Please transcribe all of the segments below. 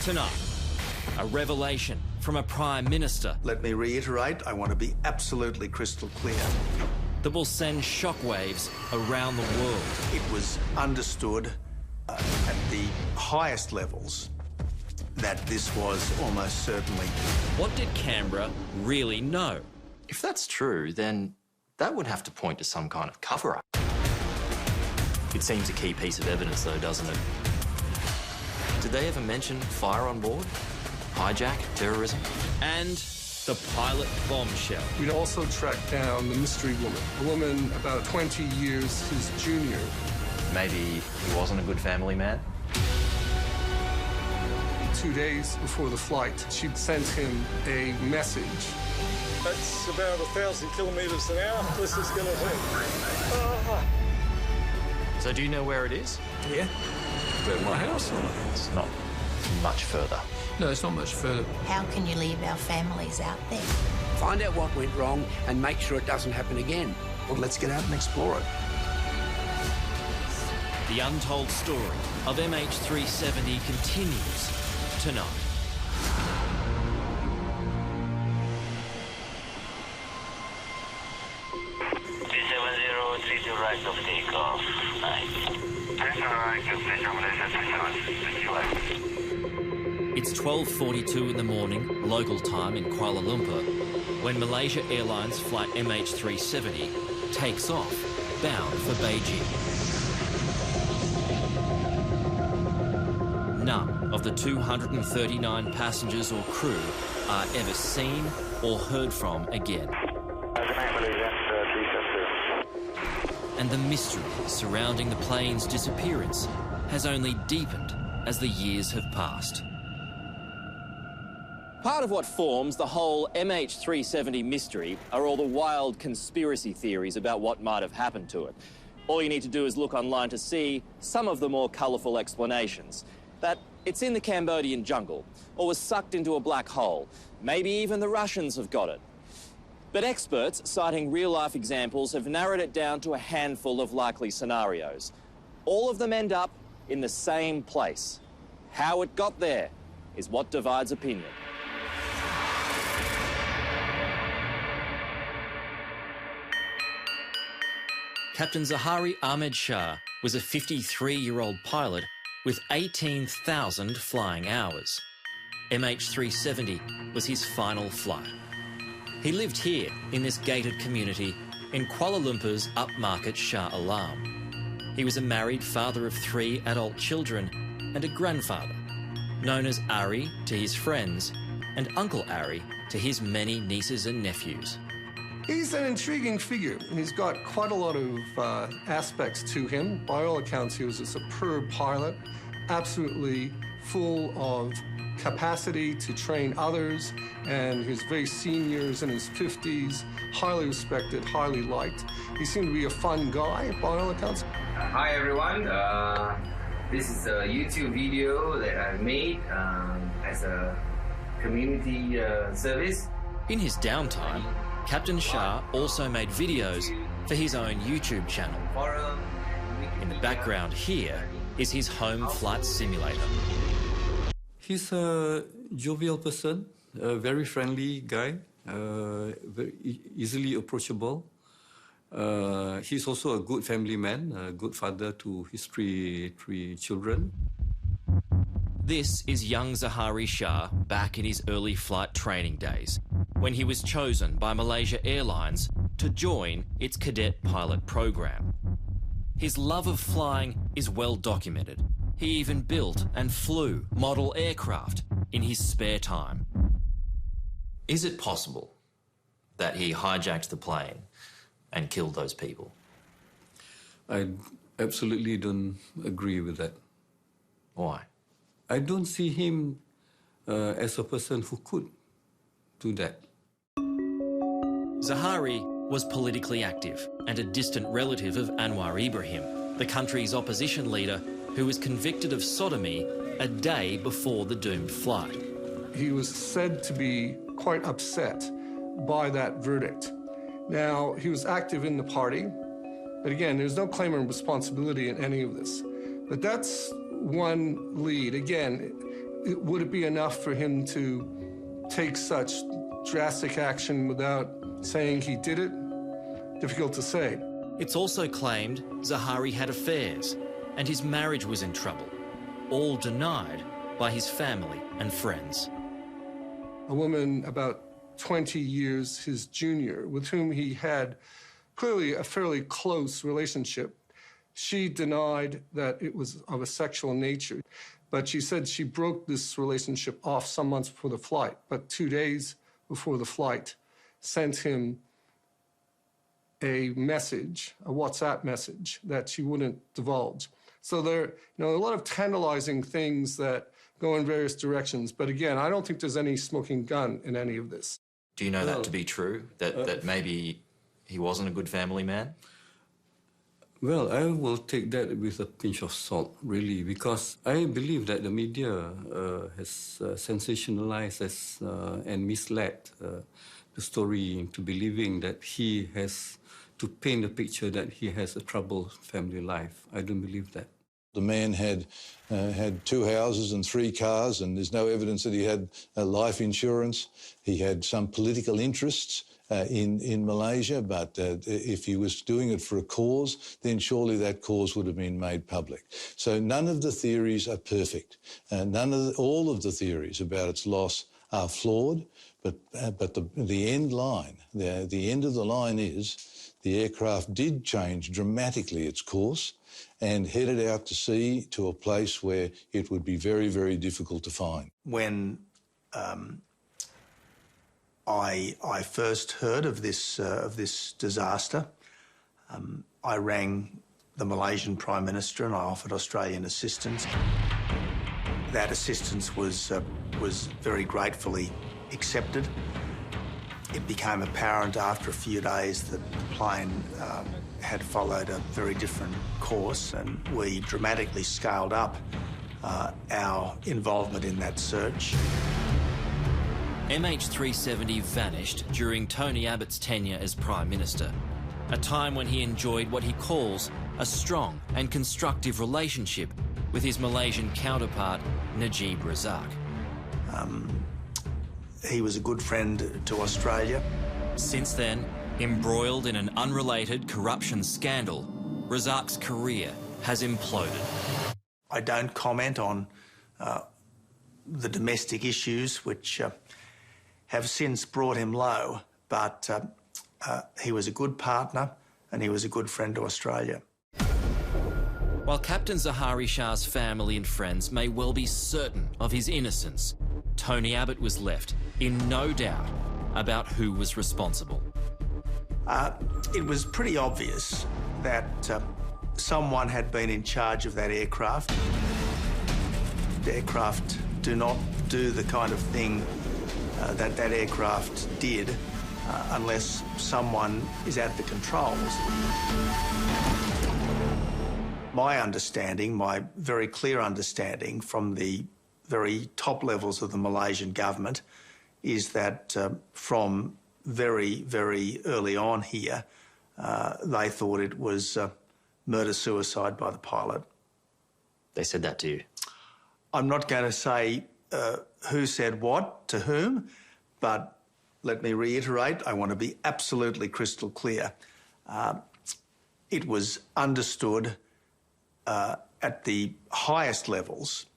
Tonight, a revelation from a Prime Minister. Let me reiterate, I want to be absolutely crystal clear. That will send shockwaves around the world. It was understood at the highest levels that this was almost certainly. What did Canberra really know? If that's true, then that would have to point to some kind of cover-up. It seems a key piece of evidence, though, doesn't it? Did they ever mention fire on board? Hijack? Terrorism? And the pilot bombshell. We'd also tracked down the mystery woman, a woman about 20 years his junior. Maybe he wasn't a good family man? 2 days before the flight, she'd sent him a message. That's about 1,000 kilometres an hour. This is going to hurt. So do you know where it is? Yeah. At my house. It's not much further. No, it's not much further. How can you leave our families out there? Find out what went wrong and make sure it doesn't happen again. Well, let's get out and explore it. The untold story of MH370 continues tonight. D70 to right of takeoff. It's 12:42 in the morning, local time in Kuala Lumpur, when Malaysia Airlines flight MH370 takes off, bound for Beijing. None of the 239 passengers or crew are ever seen or heard from again. And the mystery surrounding the plane's disappearance has only deepened as the years have passed. Part of what forms the whole MH370 mystery are all the wild conspiracy theories about what might have happened to it. All you need to do is look online to see some of the more colourful explanations. That it's in the Cambodian jungle, or was sucked into a black hole. Maybe even the Russians have got it. But experts, citing real-life examples, have narrowed it down to a handful of likely scenarios. All of them end up in the same place. How it got there is what divides opinion. Captain Zahari Ahmed Shah was a 53-year-old pilot with 18,000 flying hours. MH370 was his final flight. He lived here in this gated community in Kuala Lumpur's upmarket Shah Alam. He was a married father of 3 adult children and a grandfather, known as Ari to his friends and Uncle Ari to his many nieces and nephews. He's an intriguing figure. He's got quite a lot of aspects to him. By all accounts, he was a superb pilot, absolutely full of capacity to train others, and he was very senior, in his 50s, highly respected, highly liked. He seemed to be a fun guy, by all accounts. Hi everyone, this is a YouTube video that I made as a community service. In his downtime, Captain Shah also made videos for his own YouTube channel. In the background here is his home flight simulator. He's a jovial person, a very friendly guy, very easily approachable. He's also a good family man, a good father to his three children. This is young Zahari Shah back in his early flight training days, when he was chosen by Malaysia Airlines to join its cadet pilot program. His love of flying is well documented. He even built and flew model aircraft in his spare time. Is it possible that he hijacked the plane and killed those people? I absolutely don't agree with that. Why? I don't see him as a person who could do that. Zahari was politically active and a distant relative of Anwar Ibrahim, the country's opposition leader who was convicted of sodomy a day before the doomed flight. He was said to be quite upset by that verdict. Now, he was active in the party, but again, there's no claim of responsibility in any of this. But that's one lead. Again, Would it be enough for him to take such drastic action without saying he did it? Difficult to say. It's also claimed Zaharie had affairs and his marriage was in trouble, all denied by his family and friends. A woman about 20 years his junior, with whom he had clearly a fairly close relationship, she denied that it was of a sexual nature, but she said she broke this relationship off some months before the flight, but 2 days before the flight sent him a message, a WhatsApp message, that she wouldn't divulge. So there are a lot of tantalizing things that go in various directions. But again, I don't think there's any smoking gun in any of this. Do you know that to be true? That maybe he wasn't a good family man? Well, I will take that with a pinch of salt, really, because I believe that the media has sensationalized and misled the story into believing that he has to paint a picture that he has a troubled family life. I don't believe that. The man had 2 houses and 3 cars, and there's no evidence that he had life insurance. He had some political interests in Malaysia, but if he was doing it for a cause, then surely that cause would have been made public. So none of the theories are perfect. All of the theories about its loss are flawed, but the end line, the end of the line is the aircraft did change dramatically its course and headed out to sea to a place where it would be very, very difficult to find. When I first heard of this disaster, I rang the Malaysian Prime Minister and I offered Australian assistance. That assistance was very gratefully accepted. It became apparent after a few days that the plane had followed a very different course, and we dramatically scaled up our involvement in that search. MH370 vanished during Tony Abbott's tenure as Prime Minister, a time when he enjoyed what he calls a strong and constructive relationship with his Malaysian counterpart, Najib Razak. He was a good friend to Australia. Since then, embroiled in an unrelated corruption scandal, Razak's career has imploded. I don't comment on the domestic issues which have since brought him low, but he was a good partner and he was a good friend to Australia. While Captain Zaharie Shah's family and friends may well be certain of his innocence, Tony Abbott was left in no doubt about who was responsible. It was pretty obvious that someone had been in charge of that aircraft. The aircraft do not do the kind of thing that aircraft did unless someone is at the controls. My understanding, my very clear understanding from the very top levels of the Malaysian government is that from very, very early on here, they thought it was murder-suicide by the pilot. They said that to you? I'm not going to say who said what to whom, but let me reiterate, I want to be absolutely crystal clear. It was understood at the highest levels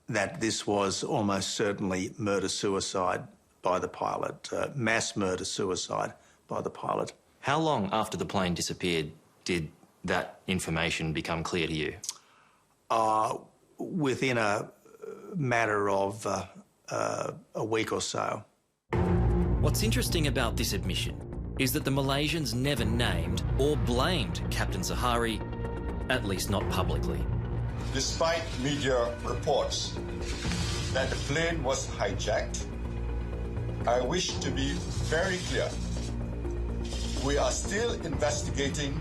that this was almost certainly murder-suicide by the pilot, mass murder-suicide by the pilot. How long after the plane disappeared did that information become clear to you? Within a matter of a week or so. What's interesting about this admission is that the Malaysians never named or blamed Captain Zaharie, at least not publicly. Despite media reports that the plane was hijacked, I wish to be very clear. We are still investigating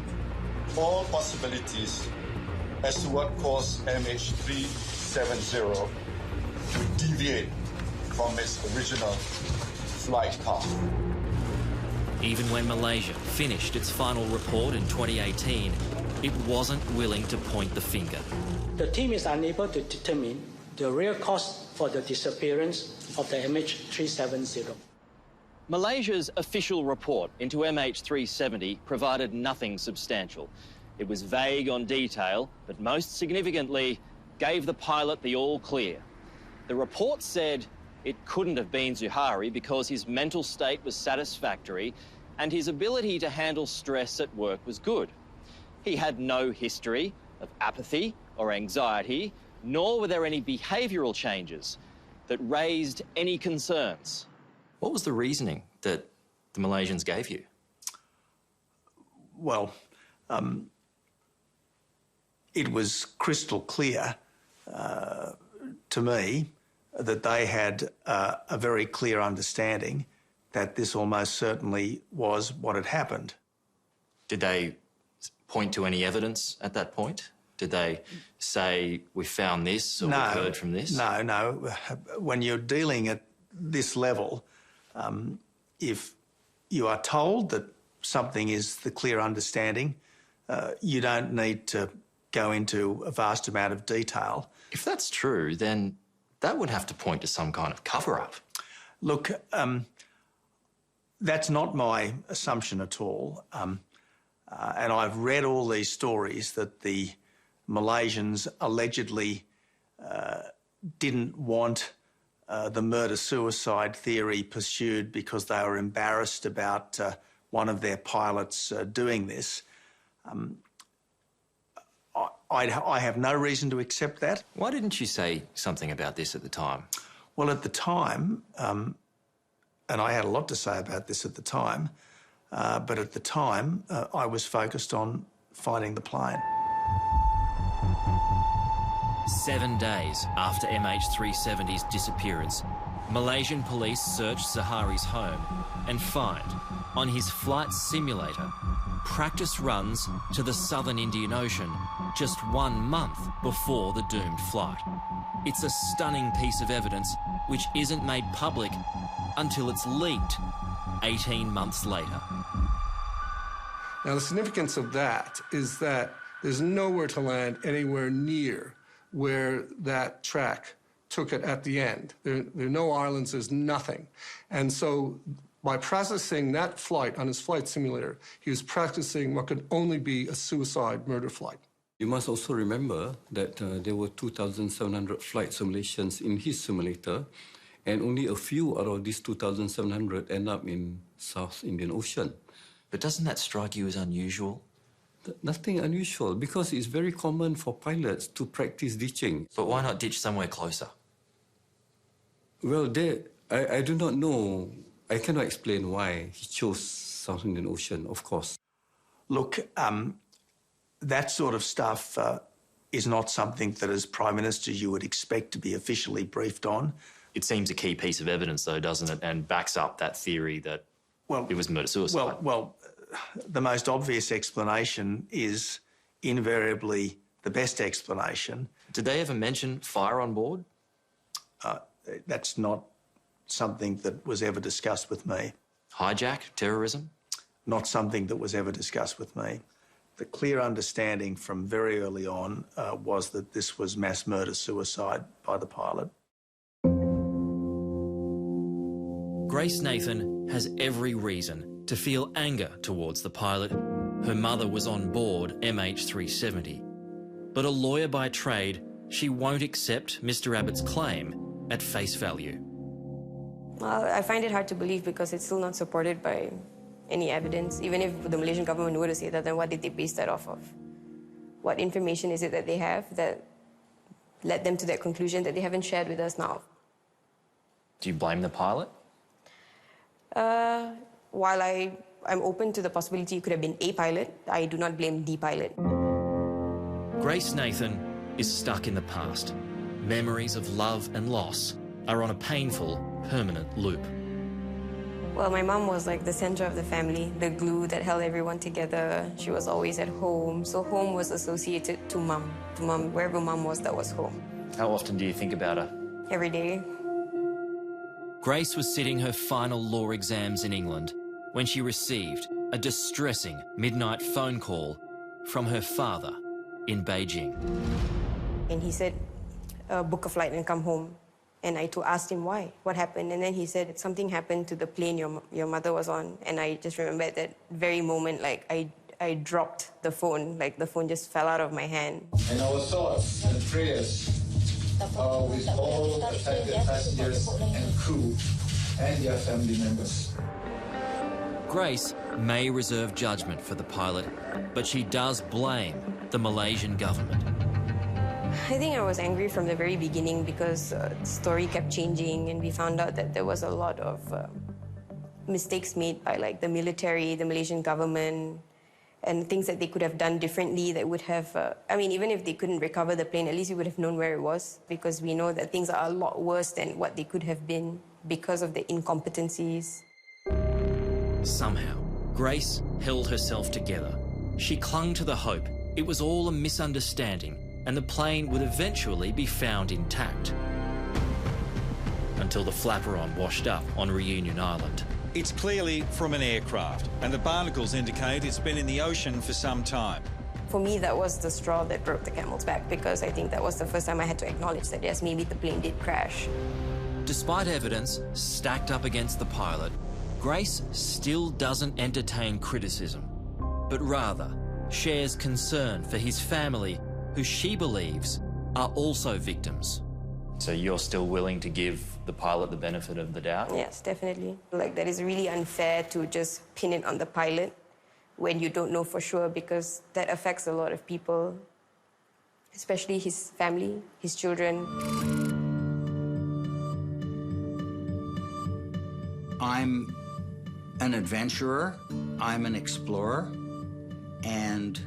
all possibilities as to what caused MH370 to deviate from its original flight path. Even when Malaysia finished its final report in 2018, it wasn't willing to point the finger. The team is unable to determine the real cause for the disappearance of the MH370. Malaysia's official report into MH370 provided nothing substantial. It was vague on detail, but most significantly, gave the pilot the all clear. The report said it couldn't have been Zuhari because his mental state was satisfactory and his ability to handle stress at work was good. He had no history of apathy or anxiety, nor were there any behavioural changes that raised any concerns. What was the reasoning that the Malaysians gave you? Well, it was crystal clear to me that they had a very clear understanding that this almost certainly was what had happened. Did they point to any evidence at that point? Did they say, we found this or we heard from this? No. When you're dealing at this level, if you are told that something is the clear understanding, you don't need to go into a vast amount of detail. If that's true, then that would have to point to some kind of cover-up. Look, that's not my assumption at all. And I've read all these stories that the Malaysians allegedly didn't want the murder-suicide theory pursued because they were embarrassed about one of their pilots doing this. I have no reason to accept that. Why didn't you say something about this at the time? Well, at the time, and I had a lot to say about this at the time, but at the time, I was focused on finding the plane. 7 days after MH370's disappearance, Malaysian police search Zuhari's home and find, on his flight simulator, practice runs to the southern Indian Ocean just 1 month before the doomed flight. It's a stunning piece of evidence which isn't made public until it's leaked 18 months later. Now, the significance of that is that there's nowhere to land anywhere near where that track took it at the end. There are no islands, there's nothing. And so by processing that flight on his flight simulator, he was practicing what could only be a suicide murder flight. You must also remember that there were 2,700 flight simulations in his simulator, and only a few out of these 2,700 end up in South Indian Ocean. But doesn't that strike you as unusual? Nothing unusual, because it's very common for pilots to practice ditching. But why not ditch somewhere closer? Well, I do not know. I cannot explain why he chose South Indian Ocean, of course. Look, that sort of stuff is not something that as Prime Minister you would expect to be officially briefed on. It seems a key piece of evidence, though, doesn't it? And backs up that theory that it was murder-suicide. Well, the most obvious explanation is invariably the best explanation. Did they ever mention fire on board? That's not something that was ever discussed with me. Hijack? Terrorism? Not something that was ever discussed with me. The clear understanding from very early on was that this was mass murder-suicide by the pilot. Grace Nathan has every reason to feel anger towards the pilot. Her mother was on board MH370. But a lawyer by trade, she won't accept Mr. Abbott's claim at face value. Well, I find it hard to believe because it's still not supported by any evidence. Even if the Malaysian government were to say that, then what did they base that off of? What information is it that they have that led them to that conclusion that they haven't shared with us now? Do you blame the pilot? While I'm open to the possibility it could have been a pilot, I do not blame the pilot. Grace Nathan is stuck in the past. Memories of love and loss are on a painful, permanent loop. Well, my mom was like the center of the family, the glue that held everyone together. She was always at home, so home was associated to mom. To mom, wherever mom was, that was home. How often do you think about her? Every day. Grace was sitting her final law exams in England when she received a distressing midnight phone call from her father in Beijing. And he said, book a flight and come home. And I asked him why, what happened, and then he said something happened to the plane your mother was on. And I just remember at that very moment, like I dropped the phone, like the phone just fell out of my hand. And our thoughts and prayers are with all affected passengers and crew and their family members. Grace may reserve judgment for the pilot, but she does blame the Malaysian government. I think I was angry from the very beginning because the story kept changing and we found out that there was a lot of mistakes made by like the military, the Malaysian government, and things that they could have done differently that would have, I mean, even if they couldn't recover the plane, at least we would have known where it was, because we know that things are a lot worse than what they could have been because of the incompetencies. Somehow, Grace held herself together. She clung to the hope it was all a misunderstanding and the plane would eventually be found intact. Until the flaperon washed up on Reunion Island. It's clearly from an aircraft, and the barnacles indicate it's been in the ocean for some time. For me, that was the straw that broke the camel's back, because I think that was the first time I had to acknowledge that, yes, maybe the plane did crash. Despite evidence stacked up against the pilot, Grace still doesn't entertain criticism, but rather shares concern for his family, who she believes are also victims. So you're still willing to give the pilot the benefit of the doubt? Yes, definitely. Like, that is really unfair to just pin it on the pilot when you don't know for sure, because that affects a lot of people, especially his family, his children. I'm an adventurer, I'm an explorer, and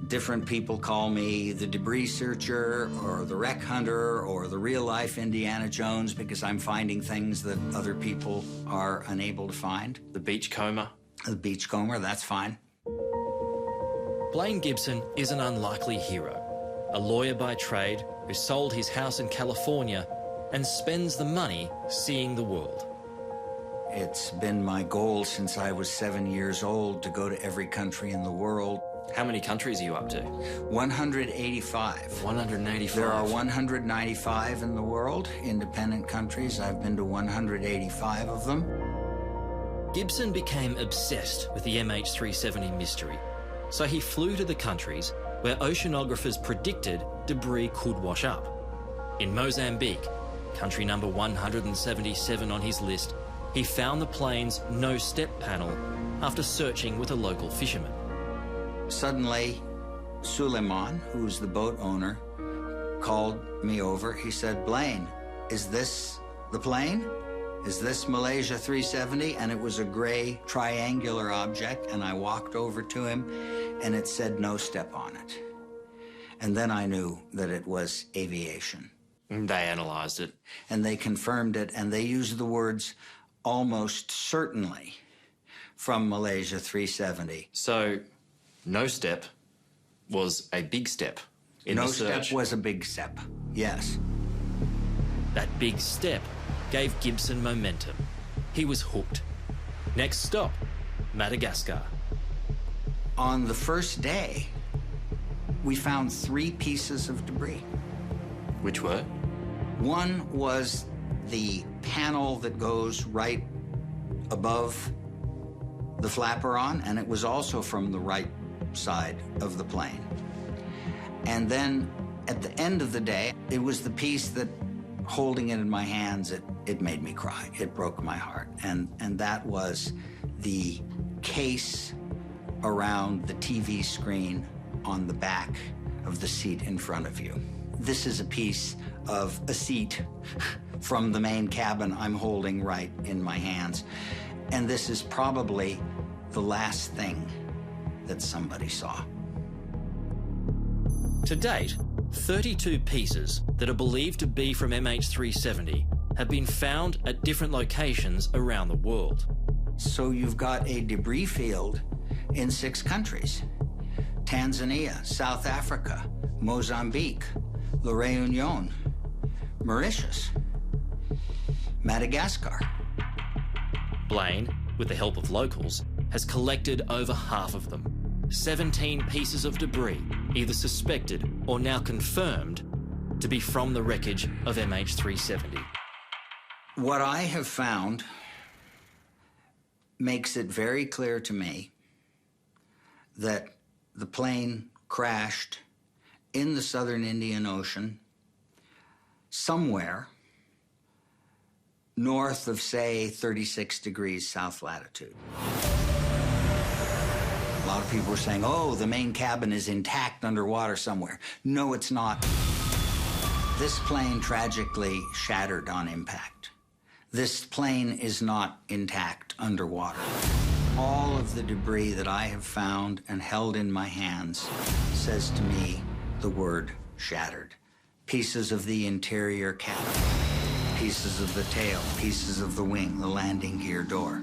different people call me the debris searcher or the wreck hunter or the real-life Indiana Jones, because I'm finding things that other people are unable to find. The beachcomber? The beachcomber, that's fine. Blaine Gibson is an unlikely hero, a lawyer by trade who sold his house in California and spends the money seeing the world. It's been my goal since I was 7 years old to go to every country in the world. How many countries are you up to? 185. 185? There are 195 in the world, independent countries. I've been to 185 of them. Gibson became obsessed with the MH370 mystery, so he flew to the countries where oceanographers predicted debris could wash up. In Mozambique, country number 177 on his list, he found the plane's no-step panel after searching with a local fisherman. Suddenly, Suleiman, who's the boat owner, called me over. He said, "Blaine, is this the plane? Is this Malaysia 370? And it was a gray triangular object, and I walked over to him, and it said no step on it. And then I knew that it was aviation. They analysed it. And they confirmed it, and they used the words almost certainly from Malaysia 370. So, no step was a big step in the search? No step was a big step, yes. That big step gave Gibson momentum. He was hooked. Next stop, Madagascar. On the first day, we found 3 pieces of debris. Which were? One was the panel that goes right above the flaperon, and it was also from the right side of the plane. And then at the end of the day, it was the piece that, holding it in my hands, it made me cry. It broke my heart. And that was the case around the TV screen on the back of the seat in front of you. This is a piece of a seat from the main cabin I'm holding right in my hands. And this is probably the last thing that somebody saw. To date, 32 pieces that are believed to be from MH370 have been found at different locations around the world. So you've got a debris field in 6 countries: Tanzania, South Africa, Mozambique, La Réunion, Mauritius, Madagascar. Blaine, with the help of locals, has collected over half of them. 17 pieces of debris, either suspected or now confirmed, to be from the wreckage of MH370. What I have found makes it very clear to me that the plane crashed in the southern Indian Ocean somewhere north of, say, 36 degrees south latitude. A lot of people were saying, oh, the main cabin is intact underwater somewhere. No, it's not. This plane tragically shattered on impact. This plane is not intact underwater. All of the debris that I have found and held in my hands says to me the word shattered. Pieces of the interior cabin, pieces of the tail, pieces of the wing, the landing gear door.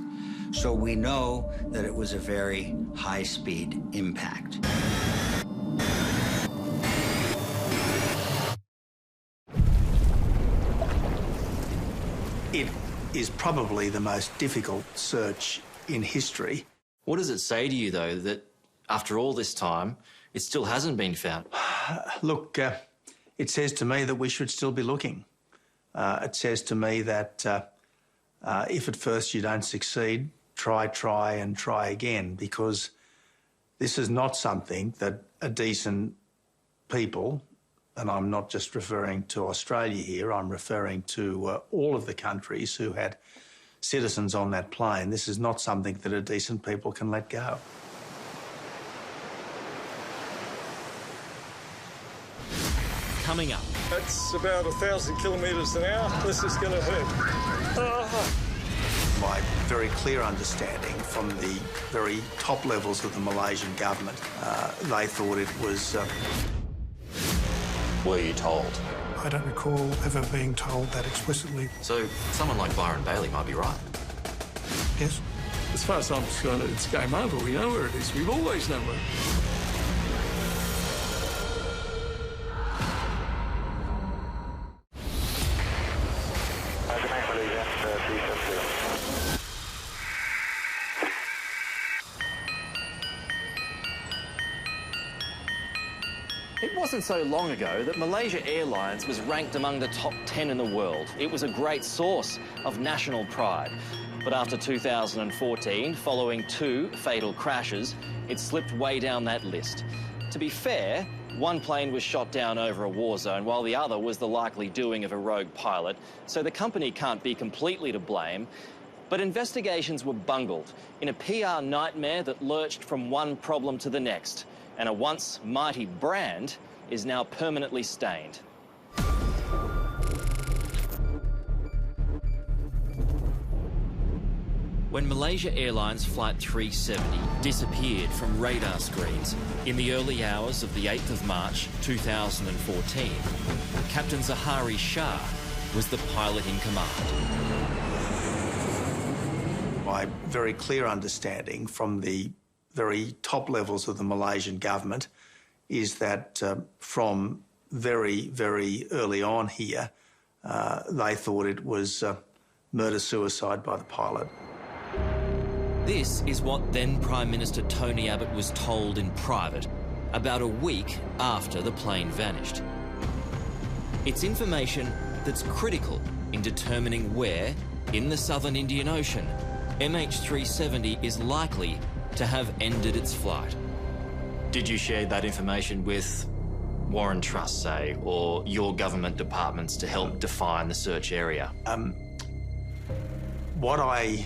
So we know that it was a very high-speed impact. It is probably the most difficult search in history. What does it say to you, though, that after all this time, it still hasn't been found? Look, it says to me that we should still be looking. It says to me that if at first you don't succeed, try and try again, because this is not something that a decent people, and I'm not just referring to Australia here, I'm referring to all of the countries who had citizens on that plane. This is not something that a decent people can let go. Coming up. That's about 1,000 kilometres an hour. This is going to hurt. My very clear understanding from the very top levels of the Malaysian government, they thought it was... Were you told? I don't recall ever being told that explicitly. So someone like Byron Bailey might be right. Yes. As far as I'm concerned, it's game over. We know where it is. We've always known where it is. It wasn't so long ago that Malaysia Airlines was ranked among the top 10 in the world. It was a great source of national pride. But after 2014, following 2 fatal crashes, it slipped way down that list. To be fair, one plane was shot down over a war zone, while the other was the likely doing of a rogue pilot, so the company can't be completely to blame. But investigations were bungled in a PR nightmare that lurched from one problem to the next, and a once mighty brand is now permanently stained. When Malaysia Airlines Flight 370 disappeared from radar screens in the early hours of the 8th of March 2014, Captain Zahari Shah was the pilot in command. My very clear understanding from the very top levels of the Malaysian government is that from very, very early on here, they thought it was murder-suicide by the pilot. This is what then Prime Minister Tony Abbott was told in private about a week after the plane vanished. It's information that's critical in determining where, in the southern Indian Ocean, MH370 is likely to have ended its flight. Did you share that information with Warren Trust, say, or your government departments to help define the search area? What I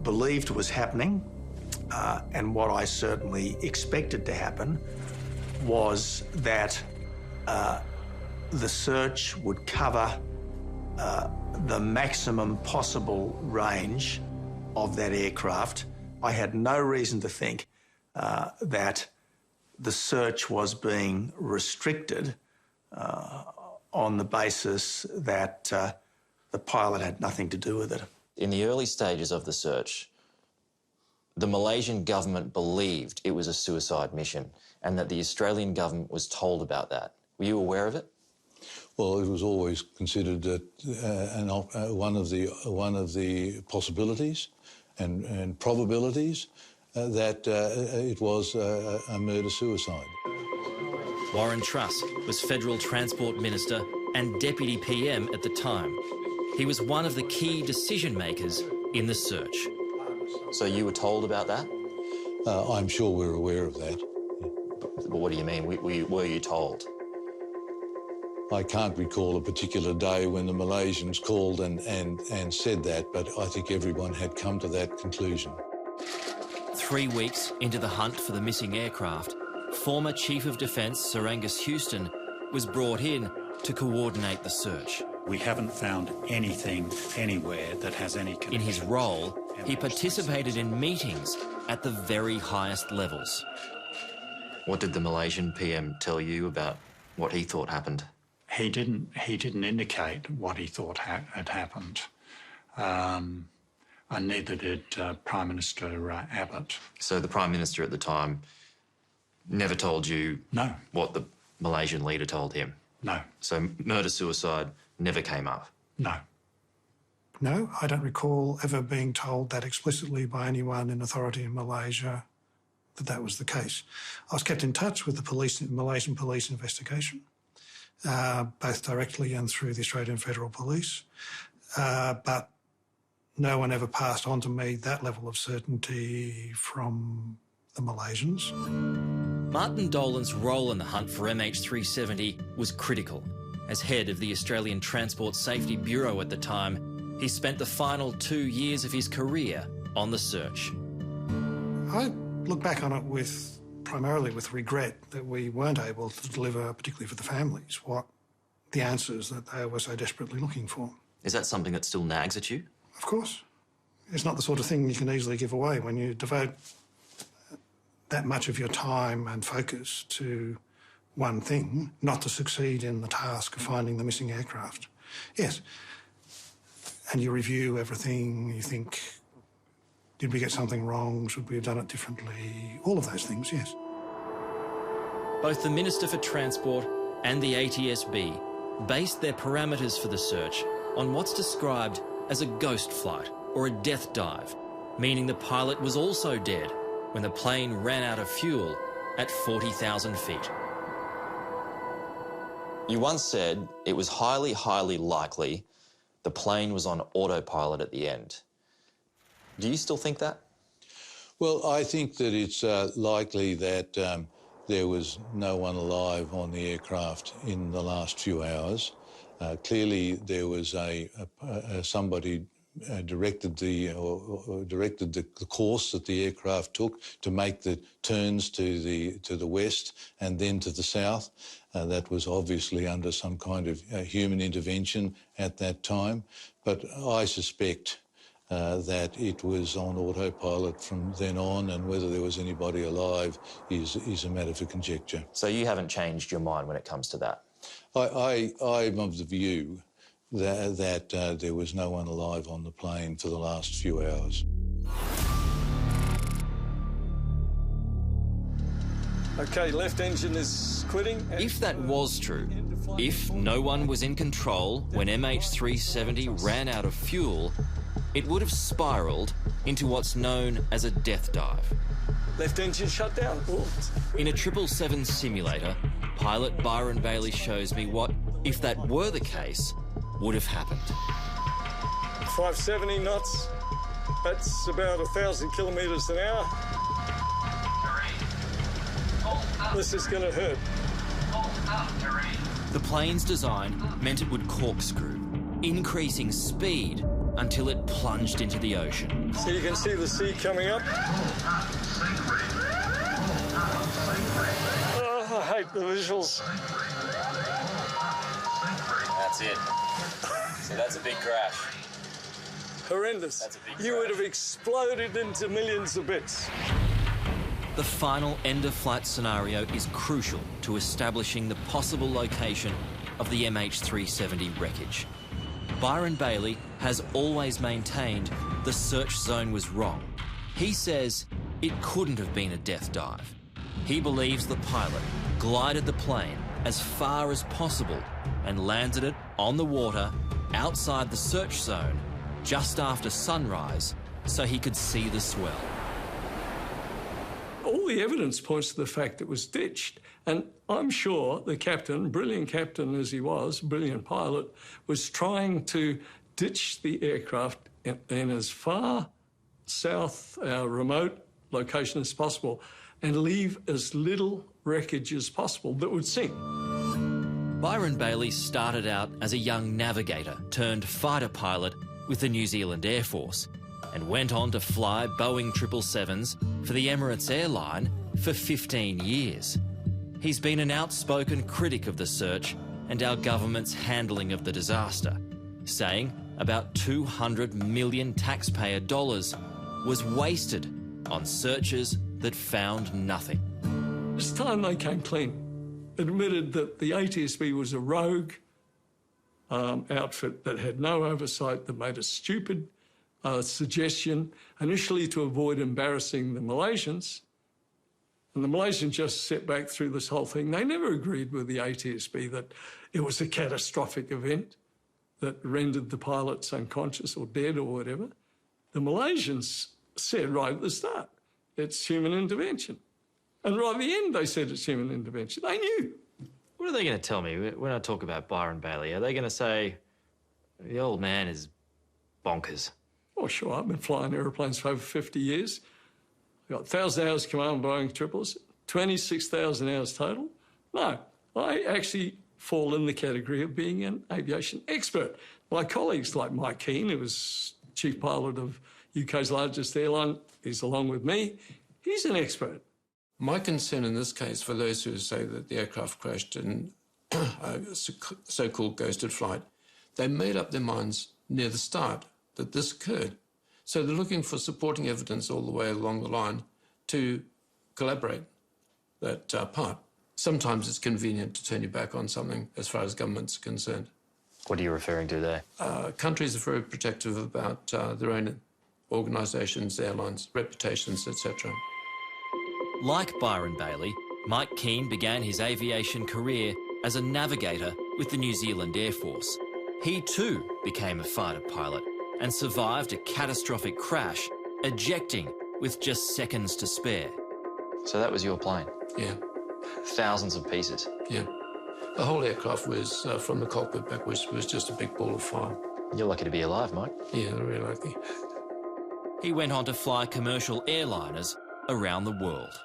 believed was happening, and what I certainly expected to happen, was that the search would cover the maximum possible range of that aircraft. I had no reason to think that the search was being restricted on the basis that the pilot had nothing to do with it. In the early stages of the search, the Malaysian government believed it was a suicide mission and that the Australian government was told about that. Were you aware of it? Well, it was always considered that one of the possibilities and probabilities that it was a murder-suicide. Warren Truss was Federal Transport Minister and Deputy PM at the time. He was one of the key decision-makers in the search. So you were told about that? I'm sure we're aware of that. But what do you mean? Were you told? I can't recall a particular day when the Malaysians called and said that, but I think everyone had come to that conclusion. 3 weeks into the hunt for the missing aircraft, former Chief of Defence Sir Angus Houston was brought in to coordinate the search. We haven't found anything anywhere that has any connection. In his role, he participated in meetings at the very highest levels. What did the Malaysian PM tell you about what he thought happened? He didn't indicate what he thought had happened. And neither did Prime Minister Abbott. So the Prime Minister at the time never told you no. What the Malaysian leader told him? No. So murder-suicide never came up? No. No, I don't recall ever being told that explicitly by anyone in authority in Malaysia that was the case. I was kept in touch with the Malaysian police investigation, both directly and through the Australian Federal Police, but no one ever passed on to me that level of certainty from the Malaysians. Martin Dolan's role in the hunt for MH370 was critical. As head of the Australian Transport Safety Bureau at the time, he spent the final 2 years of his career on the search. I look back on it primarily with regret that we weren't able to deliver, particularly for the families, what the answers that they were so desperately looking for. Is that something that still nags at you? Of course. It's not the sort of thing you can easily give away when you devote that much of your time and focus to one thing, not to succeed in the task of finding the missing aircraft. Yes. And you review everything, you think, did we get something wrong? Should we have done it differently? All of those things, yes. Both the Minister for Transport and the ATSB based their parameters for the search on what's described as a ghost flight or a death dive, meaning the pilot was also dead when the plane ran out of fuel at 40,000 feet. You once said it was highly, highly likely the plane was on autopilot at the end. Do you still think that? Well, I think that it's likely that there was no one alive on the aircraft in the last few hours. Clearly, there was somebody directed the course that the aircraft took to make the turns to the west and then to the south. That was obviously under some kind of human intervention at that time. But I suspect that it was on autopilot from then on, and whether there was anybody alive is a matter for conjecture. So you haven't changed your mind when it comes to that? I'm of the view that there was no one alive on the plane for the last few hours. OK, left engine is quitting. If that was true, if no one was in control when MH370 ran out of fuel, it would have spiralled into what's known as a death dive. Left engine shut down. Ooh. In a 777 simulator, pilot Byron Bailey shows me what, if that were the case, would have happened. 570 knots. That's about 1,000 kilometres an hour. This is going to hurt. The plane's design meant it would corkscrew, increasing speed until it plunged into the ocean. So you can see the sea coming up. Oh, I hate the visuals. That's it. So that's a big crash. Horrendous. That's a big crash. You would have exploded into millions of bits. The final end-of-flight scenario is crucial to establishing the possible location of the MH370 wreckage. Byron Bailey has always maintained the search zone was wrong. He says it couldn't have been a death dive. He believes the pilot glided the plane as far as possible and landed it on the water outside the search zone just after sunrise so he could see the swell. All the evidence points to the fact it was ditched. And I'm sure the captain, brilliant captain as he was, brilliant pilot, was trying to ditch the aircraft in as far south, remote location as possible and leave as little wreckage as possible that would sink. Byron Bailey started out as a young navigator turned fighter pilot with the New Zealand Air Force and went on to fly Boeing 777s for the Emirates airline for 15 years. He's been an outspoken critic of the search and our government's handling of the disaster, saying about $200 million taxpayer dollars was wasted on searches that found nothing. This time they came clean, admitted that the ATSB was a rogue outfit that had no oversight, that made a stupid suggestion, initially to avoid embarrassing the Malaysians. And the Malaysians just sat back through this whole thing. They never agreed with the ATSB that it was a catastrophic event that rendered the pilots unconscious or dead or whatever. The Malaysians said right at the start, it's human intervention. And right at the end, they said it's human intervention. They knew. What are they going to tell me when I talk about Byron Bailey? Are they going to say, the old man is bonkers? Oh, sure. I've been flying aeroplanes for over 50 years. I've got 1,000 hours command Boeing triples, 26,000 hours total. No, I actually fall in the category of being an aviation expert. My colleagues like Mike Keane, who was chief pilot of UK's largest airline, is along with me. He's an expert. My concern in this case, for those who say that the aircraft crashed in a so-called ghosted flight, they made up their minds near the start that this occurred. So they're looking for supporting evidence all the way along the line to collaborate that part. Sometimes it's convenient to turn your back on something as far as government's concerned. What are you referring to there? Countries are very protective about their own organisations, airlines, reputations, etc. Like Byron Bailey, Mike Keane began his aviation career as a navigator with the New Zealand Air Force. He too became a fighter pilot and survived a catastrophic crash, ejecting with just seconds to spare. So that was your plane? Yeah. Thousands of pieces? Yeah. The whole aircraft was, from the cockpit backwards, was just a big ball of fire. You're lucky to be alive, Mike. Yeah, really lucky. He went on to fly commercial airliners around the world.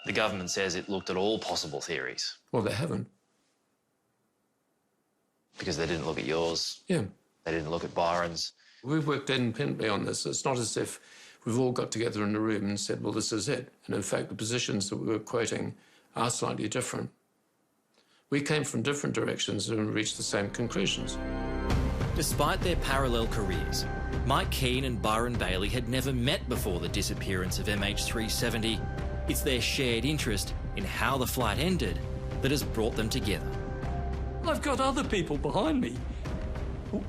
The government says it looked at all possible theories. Well, they haven't. Because they didn't look at yours. Yeah. They didn't look at Byron's. We've worked independently on this. It's not as if we've all got together in a room and said, well, this is it. And in fact, the positions that we were quoting are slightly different. We came from different directions and reached the same conclusions. Despite their parallel careers, Mike Keane and Byron Bailey had never met before the disappearance of MH370. It's their shared interest in how the flight ended that has brought them together. I've got other people behind me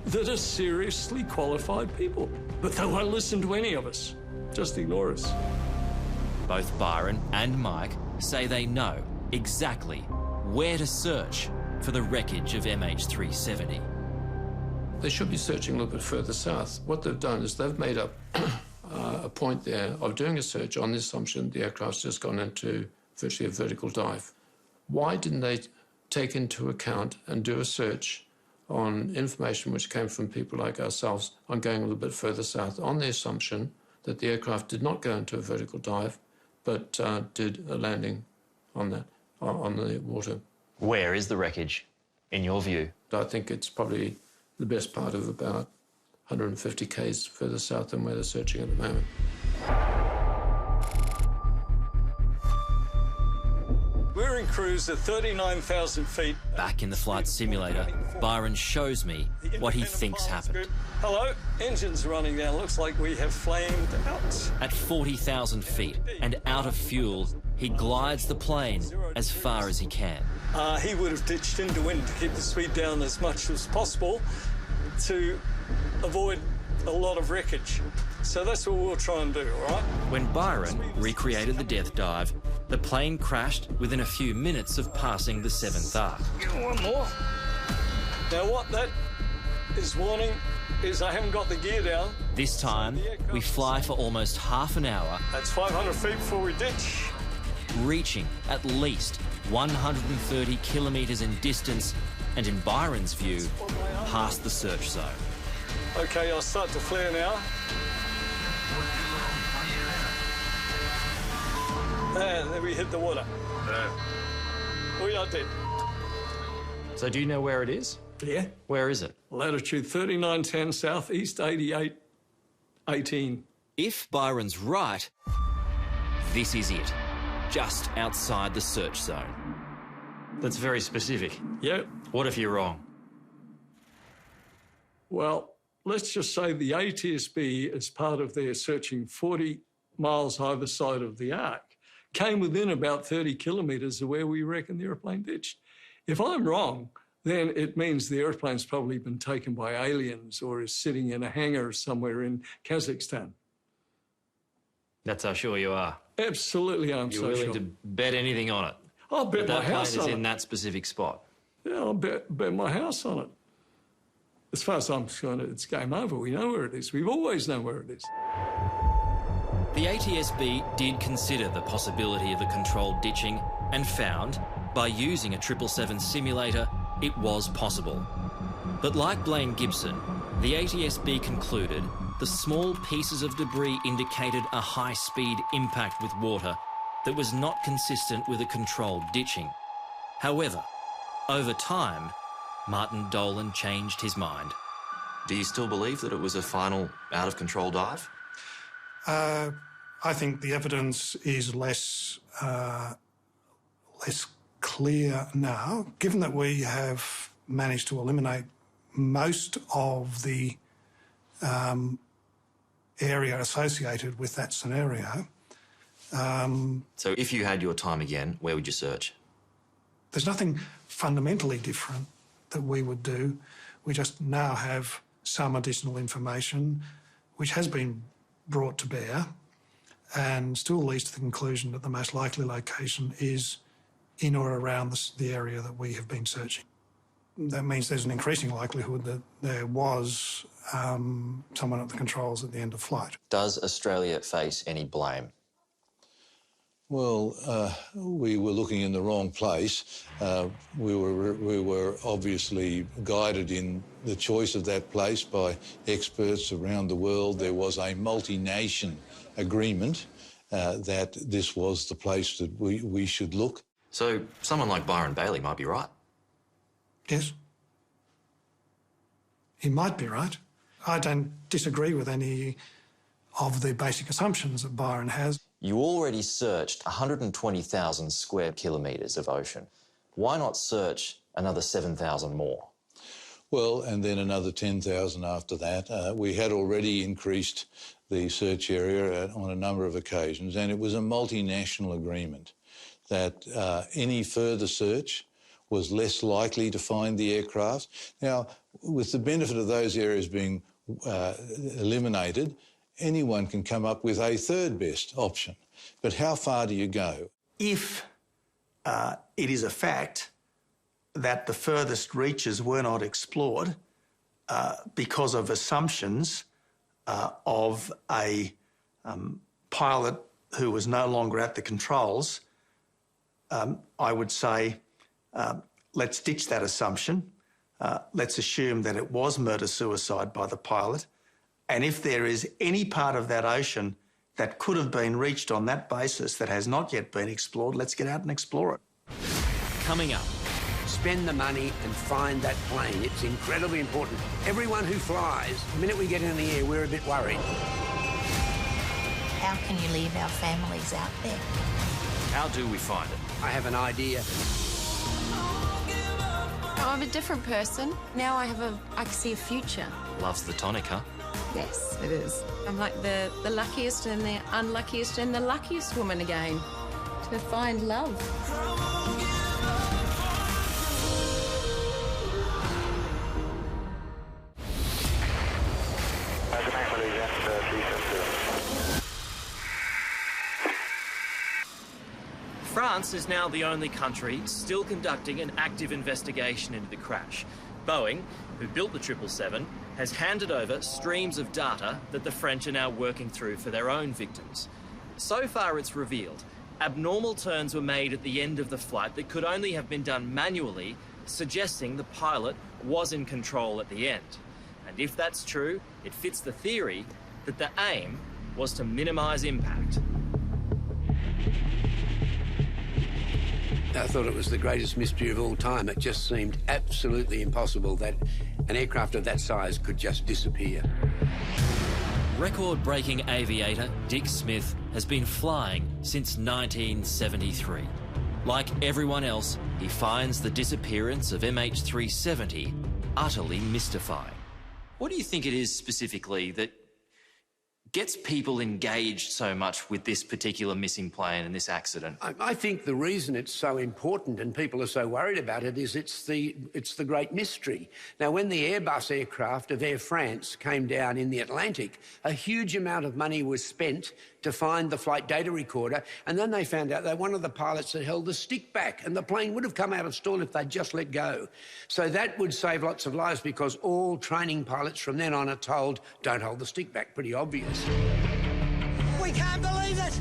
that are seriously qualified people, but they won't listen to any of us, just ignore us. Both Byron and Mike say they know exactly where to search for the wreckage of MH370. They should be searching a little bit further south. What they've done is they've made up a point there of doing a search on the assumption the aircraft's just gone into virtually a vertical dive. Why didn't they take into account and do a search on information which came from people like ourselves on going a little bit further south on the assumption that the aircraft did not go into a vertical dive, but did a landing on the water? Where is the wreckage, in your view? I think it's probably the best part of about 150 k's further south than where they're searching at the moment. We're in cruise at 39,000 feet. Back in the flight simulator, Byron shows me what he thinks happened. Hello, engines running now. Looks like we have flamed out. At 40,000 feet and out of fuel, he glides the plane as far as he can. He would have ditched into wind to keep the speed down as much as possible to avoid a lot of wreckage. So that's what we'll try and do, all right? When Byron recreated the death dive, the plane crashed within a few minutes of passing the 7th arc. One more. Now what that His warning is I haven't got the gear down. This time, we fly for almost half an hour. That's 500 feet before we ditch. Reaching at least 130 kilometres in distance and, in Byron's view, past the search zone. Okay, I'll start to flare now. And then we hit the water. We are dead. So do you know where it is? Yeah. Where is it? Latitude 3910 southeast 8818. If Byron's right, this is it, just outside the search zone. That's very specific. Yep. What if you're wrong? Well, let's just say the ATSB, as part of their searching 40 miles either side of the arc, came within about 30 kilometres of where we reckon the aeroplane ditched. If I'm wrong, then it means the aeroplane's probably been taken by aliens or is sitting in a hangar somewhere in Kazakhstan. That's how sure you are. Absolutely, I'm You're so willing sure. to bet anything on it? I'll bet that my house plane is on in it. that specific spot? Yeah, I'll bet my house on it. As far as I'm concerned, it's game over. We know where it is. We've always known where it is. The ATSB did consider the possibility of a controlled ditching and found, by using a 777 simulator, it was possible. But like Blaine Gibson, the ATSB concluded the small pieces of debris indicated a high-speed impact with water that was not consistent with a controlled ditching. However, over time, Martin Dolan changed his mind. Do you still believe that it was a final out-of-control dive? I think the evidence is less clear now, given that we have managed to eliminate most of the area associated with that scenario. So if you had your time again, where would you search? There's nothing fundamentally different that we would do. We just now have some additional information which has been brought to bear and still leads to the conclusion that the most likely location is in or around the area that we have been searching. That means there's an increasing likelihood that there was someone at the controls at the end of flight. Does Australia face any blame? Well, we were looking in the wrong place. We were obviously guided in the choice of that place by experts around the world. There was a multi-nation agreement that this was the place that we should look. So someone like Byron Bailey might be right? Yes. He might be right. I don't disagree with any of the basic assumptions that Byron has. You already searched 120,000 square kilometres of ocean. Why not search another 7,000 more? Well, and then another 10,000 after that. We had already increased the search area on a number of occasions, and it was a multinational agreement that any further search was less likely to find the aircraft. Now, with the benefit of those areas being eliminated, anyone can come up with a third best option. But how far do you go? If it is a fact that the furthest reaches were not explored because of assumptions of a pilot who was no longer at the controls, I would say let's ditch that assumption. Let's assume that it was murder-suicide by the pilot. And if there is any part of that ocean that could have been reached on that basis that has not yet been explored, let's get out and explore it. Coming up. Spend the money and find that plane. It's incredibly important. Everyone who flies, the minute we get in the air, we're a bit worried. How can you leave our families out there? How do we find it? I have an idea. I'm a different person. Now I can see a future. Loves the tonic, huh? Yes, it is. I'm like the luckiest and the unluckiest and the luckiest woman again to find love. France is now the only country still conducting an active investigation into the crash. Boeing, who built the 777, has handed over streams of data that the French are now working through for their own victims. So far, it's revealed abnormal turns were made at the end of the flight that could only have been done manually, suggesting the pilot was in control at the end. And if that's true, it fits the theory that the aim was to minimise impact. I thought it was the greatest mystery of all time. It just seemed absolutely impossible that an aircraft of that size could just disappear. Record-breaking aviator Dick Smith has been flying since 1973. Like everyone else, he finds the disappearance of MH370 utterly mystifying. What do you think it is specifically that gets people engaged so much with this particular missing plane and this accident? I think the reason it's so important and people are so worried about it is it's the great mystery. Now, when the Airbus aircraft of Air France came down in the Atlantic, a huge amount of money was spent to find the flight data recorder, and then they found out that one of the pilots had held the stick back, and the plane would have come out of stall if they'd just let go. So that would save lots of lives, because all training pilots from then on are told, don't hold the stick back. Pretty obvious. We can't believe it!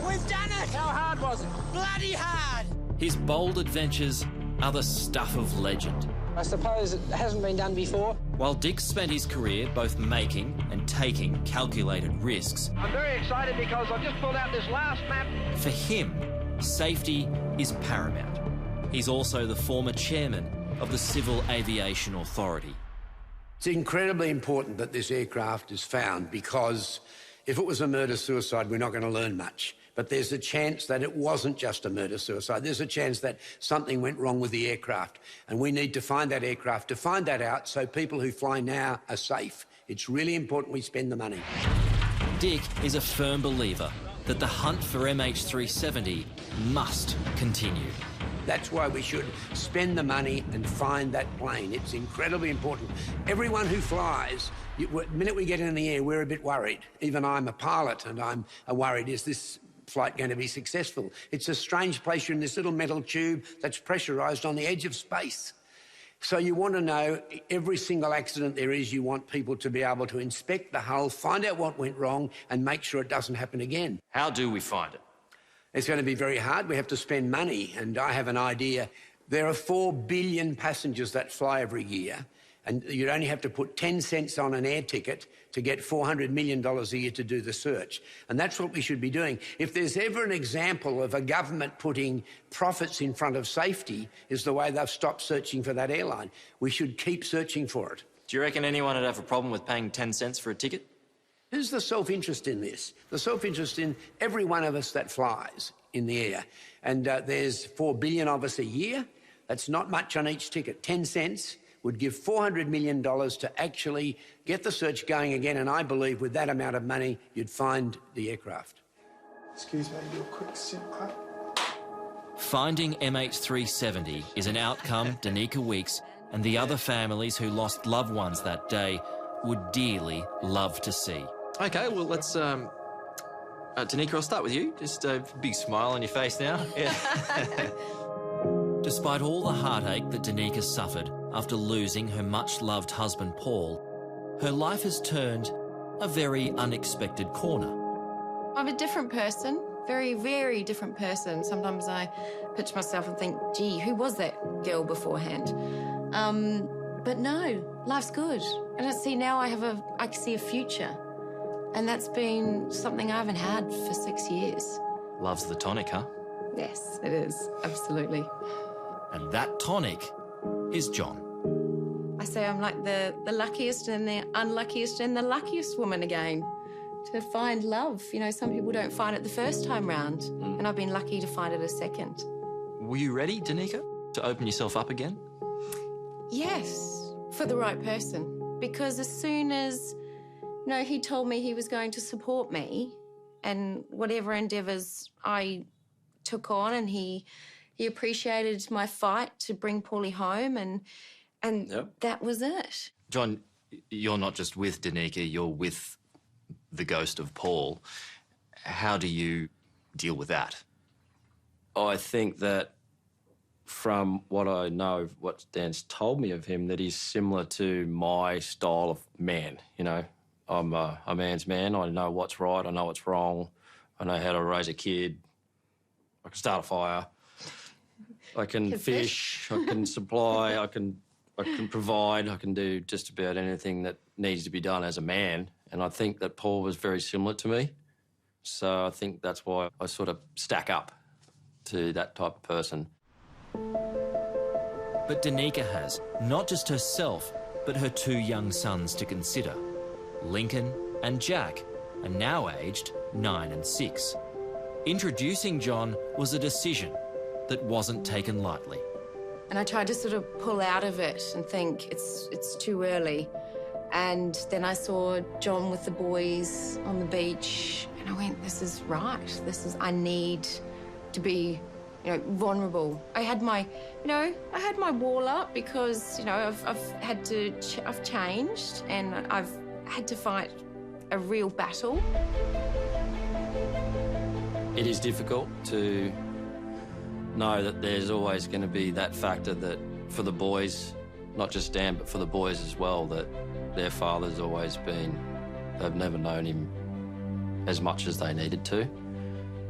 We've done it! How hard was it? Bloody hard! His bold adventures are the stuff of legend. I suppose it hasn't been done before. While Dick spent his career both making and taking calculated risks, I'm very excited because I've just pulled out this last map. for him, safety is paramount. He's also the former chairman of the Civil Aviation Authority. It's incredibly important that this aircraft is found, because if it was a murder-suicide, we're not going to learn much. But there's a chance that it wasn't just a murder-suicide. There's a chance that something went wrong with the aircraft. And we need to find that aircraft, to find that out so people who fly now are safe. It's really important we spend the money. Dick is a firm believer that the hunt for MH370 must continue. That's why we should spend the money and find that plane. It's incredibly important. Everyone who flies, the minute we get in the air, we're a bit worried. Even I'm a pilot and I'm worried, is this flight going to be successful? It's a strange place. You're in this little metal tube that's pressurised on the edge of space. So you want to know every single accident there is. You want people to be able to inspect the hull, find out what went wrong and make sure it doesn't happen again. How do we find it? It's going to be very hard. We have to spend money, and I have an idea. There are 4 billion passengers that fly every year, and you'd only have to put 10 cents on an air ticket to get $400 million a year to do the search. And that's what we should be doing. If there's ever an example of a government putting profits in front of safety, is the way they've stopped searching for that airline. We should keep searching for it. Do you reckon anyone would have a problem with paying 10 cents for a ticket? Who's the self-interest in this? The self-interest in every one of us that flies in the air. And there's 4 billion of us a year. That's not much on each ticket. 10 cents would give $400 million to actually get the search going again. And I believe with that amount of money, you'd find the aircraft. Excuse me, do a quick sit clap. Finding MH370 is an outcome Danica Weeks and the other families who lost loved ones that day would dearly love to see. Okay, well, let's... Danica, I'll start with you. Just a big smile on your face now. Yeah. Despite all the heartache that Danica suffered after losing her much-loved husband, Paul, her life has turned a very unexpected corner. I'm a different person, very, very different person. Sometimes I picture myself and think, gee, who was that girl beforehand? But no, life's good. And I see now I can see a future. And that's been something I haven't had for 6 years. Love's the tonic, huh? Yes, it is, absolutely. And that tonic is John. I say I'm like the luckiest and the unluckiest and the luckiest woman again to find love. You know, some people don't find it the first time round, and I've been lucky to find it a second. Were you ready, Danica, to open yourself up again? Yes, for the right person. Because as soon as, you know, he told me he was going to support me and whatever endeavours I took on, and he appreciated my fight to bring Paulie home, and yep. That was it. John, you're not just with Danica, you're with the ghost of Paul. How do you deal with that? I think that from what I know, what Dan's told me of him, that he's similar to my style of man, you know. I'm a man's man. I know what's right, I know what's wrong. I know how to raise a kid. I can start a fire. I can fish, I can supply, I can provide, I can do just about anything that needs to be done as a man. And I think that Paul was very similar to me. So I think that's why I sort of stack up to that type of person. But Danica has not just herself, but her 2 young sons to consider. Lincoln and Jack are now aged 9 and 6. Introducing John was a decision that wasn't taken lightly. And I tried to sort of pull out of it and think it's too early. And then I saw John with the boys on the beach and I went, this is right. I need to be, you know, vulnerable. I had my wall up because, you know, I've changed and I've had to fight a real battle. It is difficult to know that there's always going to be that factor that for the boys, not just Dan, but for the boys as well, that their father's always been, they've never known him as much as they needed to.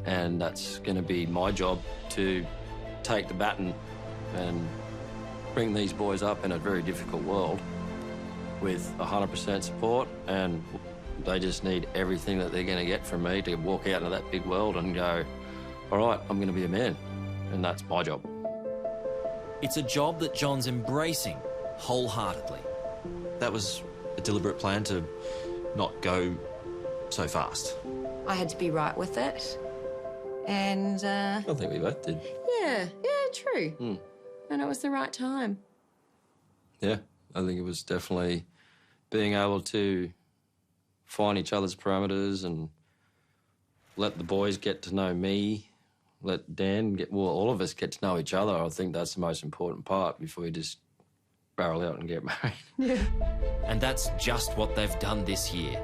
And that's going to be my job to take the baton and bring these boys up in a very difficult world with 100% support, and they just need everything that they're going to get from me to walk out into that big world and go, all right, I'm going to be a man, and that's my job. It's a job that John's embracing wholeheartedly. That was a deliberate plan to not go so fast. I had to be right with it. And, I think we both did. Yeah, true. And it was the right time. Yeah, I think it was definitely being able to find each other's parameters and let the boys get to know me, let Dan all of us get to know each other. I think that's the most important part before we just barrel out and get married. Yeah. And that's just what they've done this year.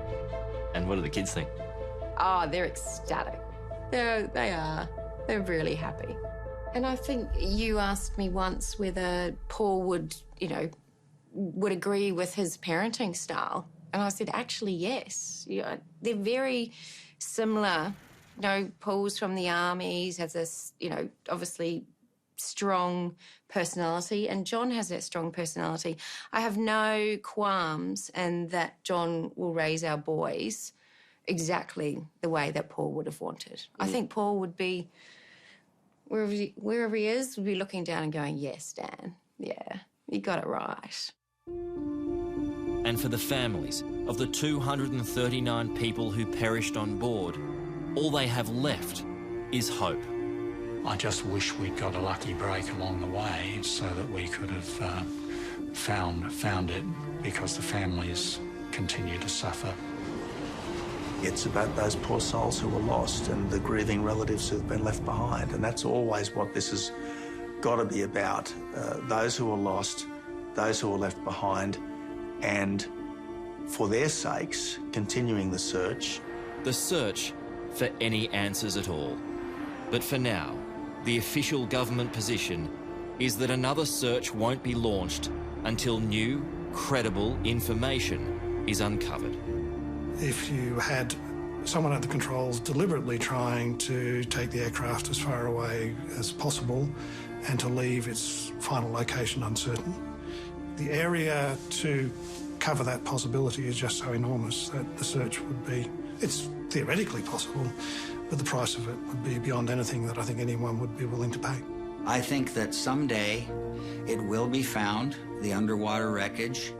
And what do the kids think? Oh, they're ecstatic. They are. They're really happy. And I think you asked me once whether Paul would agree with his parenting style. And I said, actually, yes. They're very similar. You know, Paul's from the army, he has this, obviously strong personality, and John has that strong personality. I have no qualms in that John will raise our boys exactly the way that Paul would have wanted. I think Paul would be, wherever he is, would be looking down and going, yes, Dan, yeah, you got it right. And for the families of the 239 people who perished on board, all they have left is hope. I just wish we'd got a lucky break along the way so that we could have found it, because the families continue to suffer. It's about those poor souls who were lost and the grieving relatives who've been left behind, and that's always what this has got to be about. Those who are lost, those who are left behind, and for their sakes, continuing the search. The search for any answers at all. But for now, the official government position is that another search won't be launched until new, credible information is uncovered. If you had someone at the controls deliberately trying to take the aircraft as far away as possible and to leave its final location uncertain, the area to cover that possibility is just so enormous that the search would be, it's theoretically possible, but the price of it would be beyond anything that I think anyone would be willing to pay. I think that someday it will be found, the underwater wreckage,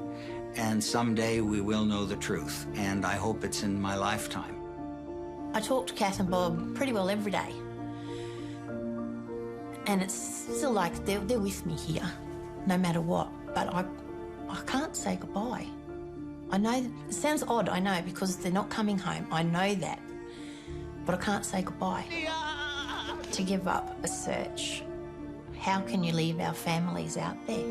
and someday we will know the truth, and I hope it's in my lifetime. I talk to Kath and Bob pretty well every day. And it's still like they're with me here, no matter what. But I can't say goodbye. I know, it sounds odd, I know, because they're not coming home. I know that. But I can't say goodbye. To give up a search, how can you leave our families out there?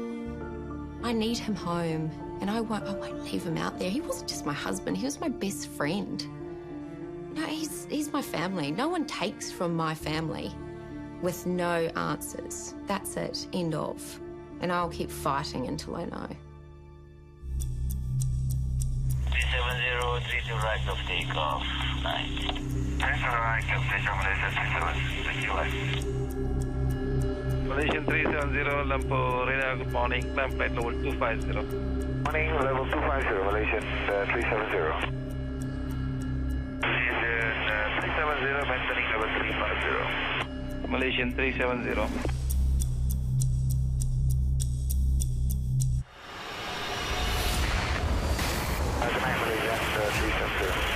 I need him home, and I won't leave him out there. He wasn't just my husband, he was my best friend. No, he's my family. No one takes from my family. with no answers. That's it, end of. And I'll keep fighting until I know. 370, 32 right of takeoff. 90. 30 right of station Malaysia 67. Thank you, Malaysian 370, Lampo radar, good morning. Climb flight level 250. Morning, level 250, Malaysian 370. Malaysian 370, maintaining level 350. Malaysian 370. Good night, Malaysian 370.